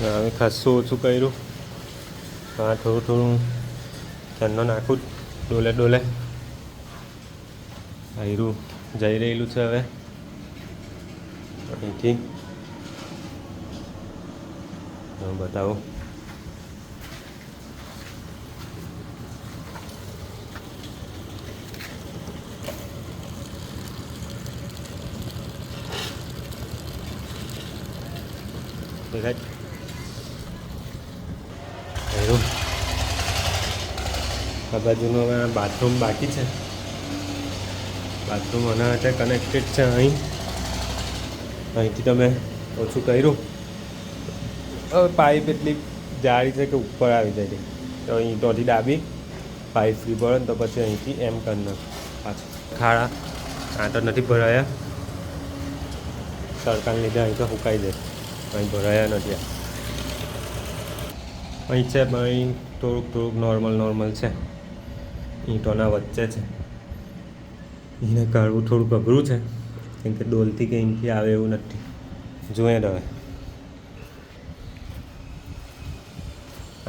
હવે ખાસું ઓછું કર્યું. હા થોડું થોડું ચન્નો નાખું ડોલે ડોલે. આયરું જઈ રહેલું છે હવે અહીંથી. હું બતાવું. દેખાય આયરું. આ બાજુનું હવે બાથરૂમ બાકી છે. બાથરૂમ આના માટે કનેક્ટેડ છે. અહીંથી તમે ઓછું કર્યું. હવે પાઇપ એટલી જાડી છે કે ઉપર આવી જાય છે, તો ઈંટોથી ડાબી પાઇપ ફ્રી પડે ને તો પછી અહીંથી એમ કરી નાખ પાછું. ખાડા આ તો નથી ભરાયા, તડકાને લીધે અહીં તો સુકાઈ જાય. અહીં ભરાયા નથી. અહીં છે પણ અહીં થોડુંક નોર્મલ છે. ઈંટોના વચ્ચે છે. એને કાઢવું થોડુંક અઘરું છે, કેમ કે ડોલથી કે અહીંથી આવે એવું નથી. જોઈએ હવે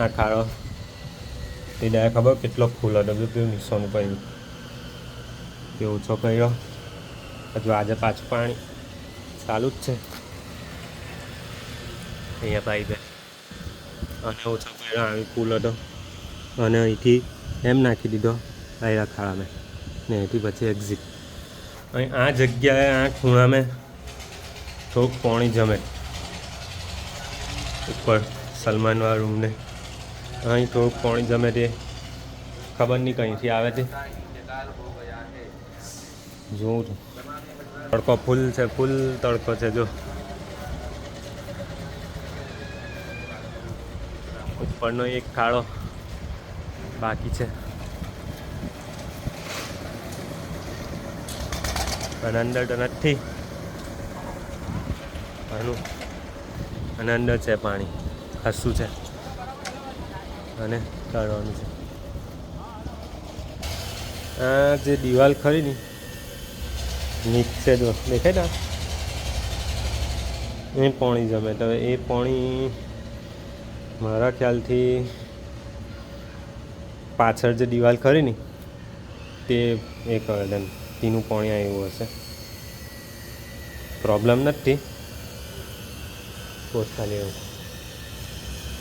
આ ખાડો એ ડાય ખબર કેટલો ફૂલ હતો, કેવું નિશાન પડ્યું, તે ઓછો કર્યો. હજુ આજે પાછું પાણી ચાલુ જ છે અહીંયા પાઇપે. અને ઓછો કર્યો આવી ફૂલ હતો અને અહીંથી એમ નાખી દીધો આયરા ખાડામાં ને અહીંથી પછી એક્ઝિટ. અહીં આ જગ્યાએ આ ખૂણામાં થોડુંક પાણી જમે ઉપર સલમાનવાળા રૂમને. અહીં થોડુંક પાણી જમે તે ખબર નહીં કંઈથી આવે તે જોઉં છું. તડકો ફૂલ તડકો છે. જો ઉપરનો એક ખાડો બાકી છે અને અંદર તો નથી. આનું અને અંદર છે પાણી ખાસું છે અને કાઢવાનું છે. આ જે દિવાલ ખરી ને નીચે જો દેખાય ને એ પાણી જમે. તો એ પાણી મારા ખ્યાલથી પાછળ જે દિવાલ ખરી ને તે એ કરે તેમ તેનું પાણી આવ્યું હશે. પ્રોબ્લેમ નથી, પોસ્ટ ખાલી એવું.